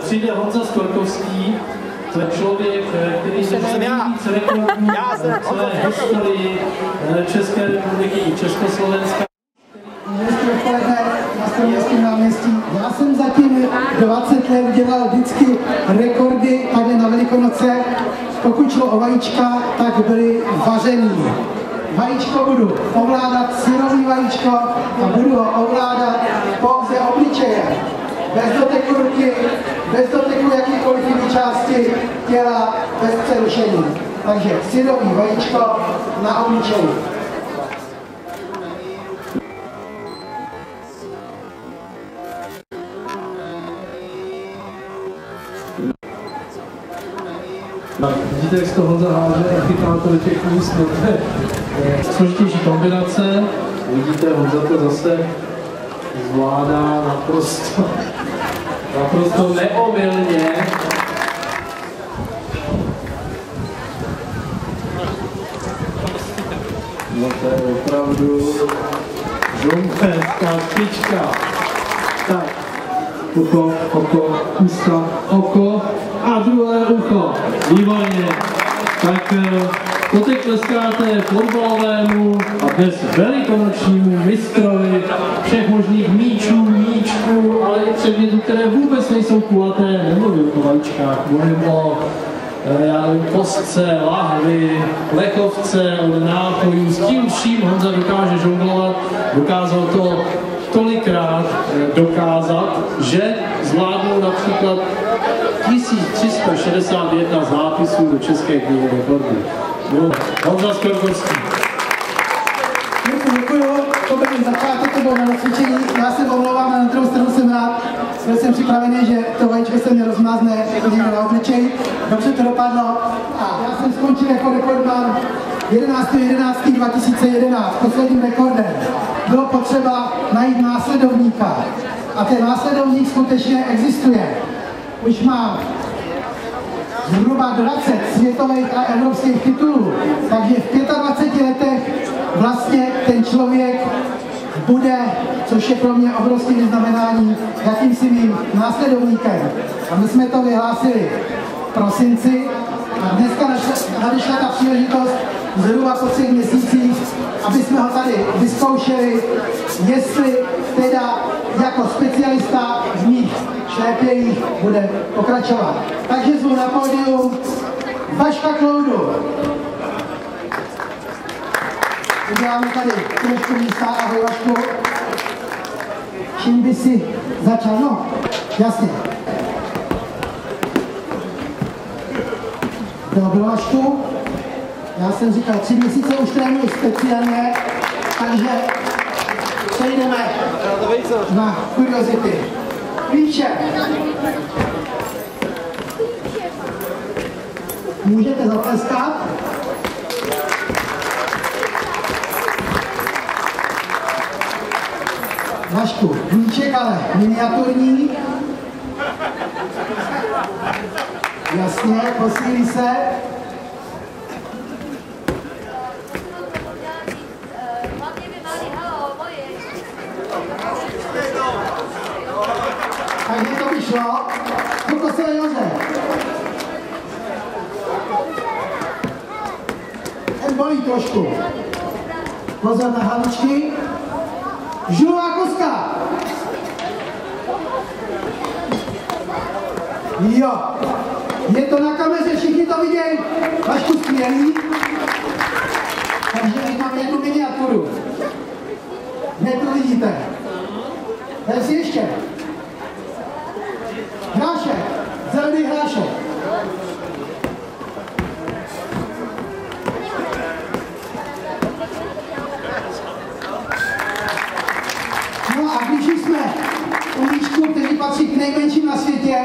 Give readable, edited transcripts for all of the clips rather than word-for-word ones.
přijde Honza Skorkovský, to je člověk, který se nejvíc rekordů v celé historii České republiky i Československa. Na Staroměstském náměstí. Já jsem zatím 20 let dělal vždycky rekordy takhle na Velikonoce. Pokud šlo o vajíčka, tak byly vařený. Vajíčko budu ovládat, syrový vajíčko, a budu ho ovládat pouze obličeje. Bez doteku ruky, bez doteku jakýkoliv jiné části těla, bez přerušení. Takže syrový vajíčko na obličeji. Vidíte, jak to Honza háže a chytá to do těch úst. Složitější kombinace. Vidíte, Honza to zase zvládá naprosto neomylně. No to je opravdu žonglérská špička. Tak, ucho, oko, ústa, oko a druhé ucho. Výborně. Tak to teď tleskáte fotbalovému a dnes velikonočnímu mistrovi všech možných míčků, ale i předmětů, které vůbec nejsou kulaté. Nemluvím o vajíčkách, mluvím o kostce, lahvi, plechovce, od nápojů. S tím vším Honza dokáže žonglovat. Dokázal to tolikrát dokázat, že zvládnou například 1361 zápisů do České knihy rekordů. Honza Skorkovský. Děkuju, to byl začátek, to bylo na cvičení. Já se omlouvám, a na druhou stranu jsem rád. Byl jsem připravený, že to vajíčko se mě rozmázne někde na obličeji. Dobře to dopadlo. A já jsem skončil jako rekordman 11.11.2011. Posledním rekordem bylo potřeba najít následovníka. A ten následovník skutečně existuje. Už má zhruba 20 světových a evropských titulů. Takže v 25 letech vlastně ten člověk bude, což je pro mě obrovské vyznamenání, jakýmsi mým následovníkem. A my jsme to vyhlásili v prosinci a dneska nadešla ta příležitost zhruba po 3 měsících, aby jsme ho tady vyzkoušeli, jestli teda jako specialista v mých šlépějích bude pokračovat. Takže zvu na pódium Vaška Kloudu. Uděláme tady trošku místa. Ahoj Vašku. Čím by si začal? No, jasně. Dobro Vašku. Já jsem říkal, 3 měsíce už trénuji speciálně, takže přejdeme na kuriozity. Píče. Můžete zatleskat. Vašku, míček, ale miniaturní. Jasně, posílí se. Takže to vyšlo. Koliko se Josef. Ten bolí trošku. Pozor na hlavičky. Žulová koska. Jo. Je to na kameře, všichni to vidějí. Vašku skvělý. Takže teď mám jednu miniaturu. Hned to vidíte. Dej si ještě. Hrášek. Zelený hrášek. No a když jsme u míčků, který patří k nejmenším na světě,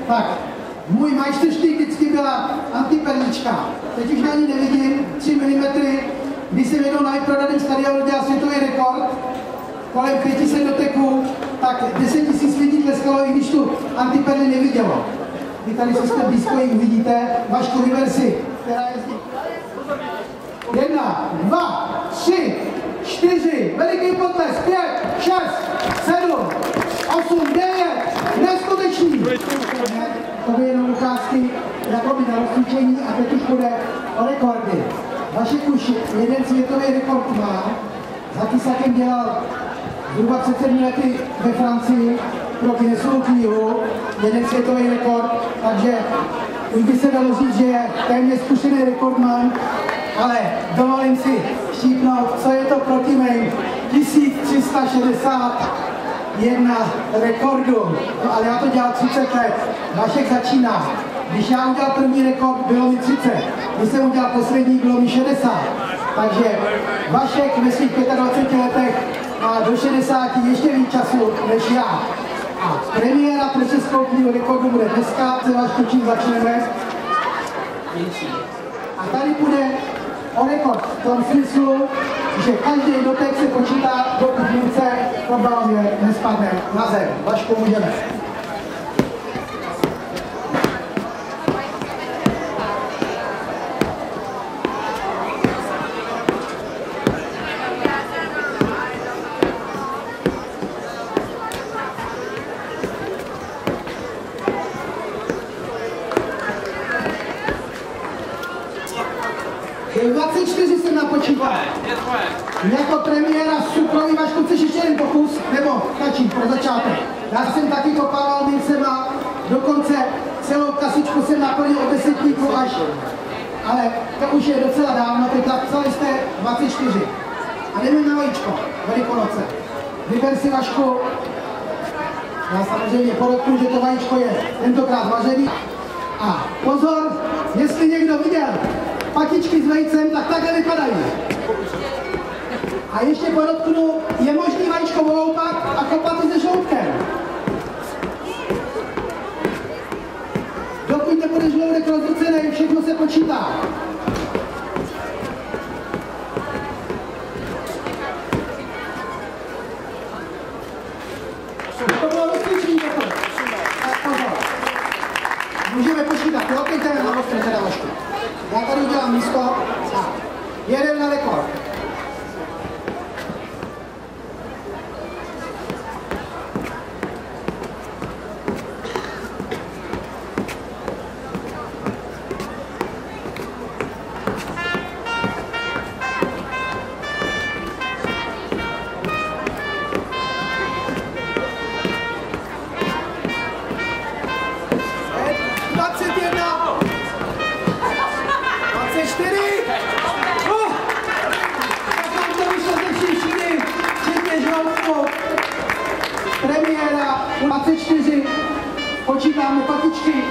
tak můj majstrštyk vždycky byla antiperlička. Teď už na ní nevidím, 3 mm. Když jsem jednou na vyprodaném stadionu dělal světový rekord, kolem 500 doteků, tak 10 000 lidí tleskalo, i když tu antiperly nevidělo. Vy tady, co jste blízko, ji uvidíte. Vašku, vyber si, která jezdí. 1, 2, 3, 4, veliký potles, 5, 6, 7, 8, 9, neskutečný. rekordy na rozcvičení a teď už bude o rekordy. Vašek už jeden světový rekord má. Za Kysakem dělal zhruba před 7 lety ve Francii pro Guinnessovu knihu, jeden světový rekord, takže už by se dalo říct, že je téměř zkušený rekordman, ale dovolím si štípnout, co je to proti mým 1361 rekordů. No, ale já to dělal 30 let, Vašek začíná. Když já udělal první rekord, bylo mi 30. Když jsem udělal poslední, bylo mi 60. Takže Vašek ve svých 25 letech má do 60 ještě víc času než já. A premiéra pro Českou knihu rekordu bude dneska, se vás čím začneme. A tady bude o rekord v tom smyslu, že každý dotek se počítá, dokud mince problémě nespadne na zem. Vašku, můžeme. Je 24 jsem napočítal. Jako premiéra Suprový. Vašku, chceš ještě jeden pokus? Nebo stačí pro začátek? Já jsem taky kopával mincema, dokonce celou kasičku jsem naplnil od 10 až, ale to už je docela dávno, teď napsali jste 24. A jdeme na vajíčko, Velikonoce. Vyber si, Vašku, já samozřejmě podotknu, že to vajíčko je tentokrát vařený. A pozor, jestli někdo viděl patičky s vejcem, tak takhle vypadají. A ještě podotknu, je možný vajíčko voloupat a kopat se žloutkem. Dokud nebude žloudek rozrucený, všechno se počítá. To bylo rozcvičení takhle. Tak pozor. Můžeme počítat, jo? Teď jdeme na ostře teda, Vašku. Já tady udělám místo a jeden na rekord. Premiéra 24, počítáme patičky,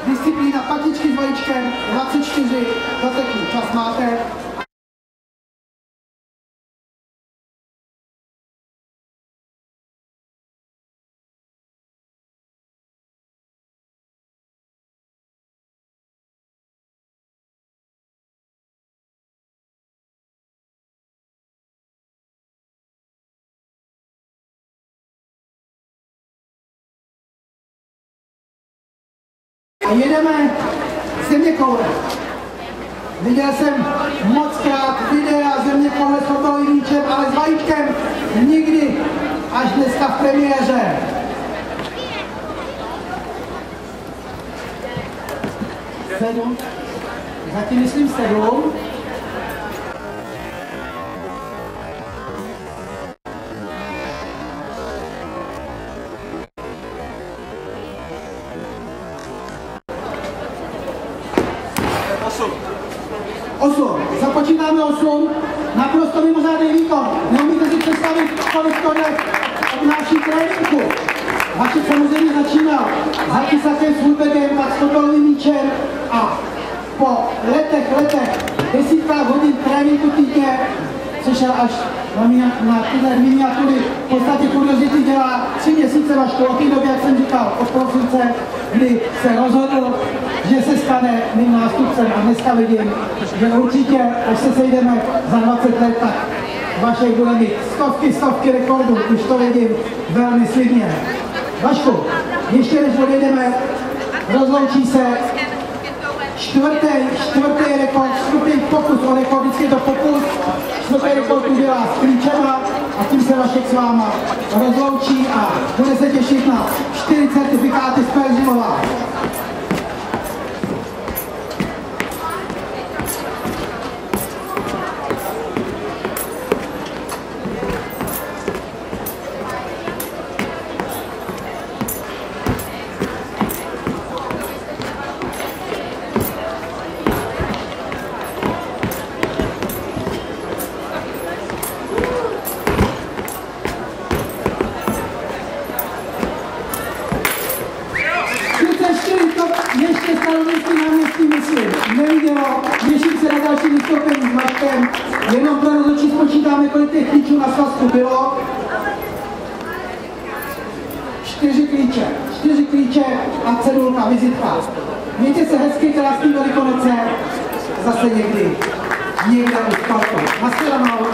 disciplína patičky s vajíčkem, 24, doteknu, čas máte. A jedeme zeměkoule. Viděl jsem mockrát videa zeměkoule s fotbalovým míčem, ale s vajíčkem nikdy, až dneska v premiéře. Sedm. Zatím myslím 7. Započítáme 8, naprosto mimořádný výkon. Neumíte si představit, kolik to jde od naší tréninku. Vašek samozřejmě začínal za Kysakem s Woodbagem, pak s fotbalovým míčem a po letech, desítkách hodin tréninku týdně, přišel až na tyhle miniatury. V podstatě kuriozity dělá 3 měsíce, Vašku, od té doby, jak jsem říkal, od prosince, kdy se rozhodl, že se stane mým nástupcem. A dneska vidím, že určitě, až se sejdeme za 20 let, tak Vašek bude mít stovky rekordů, už to vidím velmi slibně. Vašku, ještě než odjedeme, rozloučí se čtvrtý rekord, čtvrtý pokus o rekord, vždycky to pokus, čtvrtý rekord udělá s klíčema a tím se Vašek s váma rozloučí a bude se těšit na 4 certifikáty z Perzimova. na další vystoupení s Vaškem. Jenom pro rozhodčí spočítáme, kolik těch klíčů na svazku bylo. 4 klíče a cedulka, vizitka. Mějte se hezky, krásný Velikonoce, zase někdy u sportu. Nashledanou.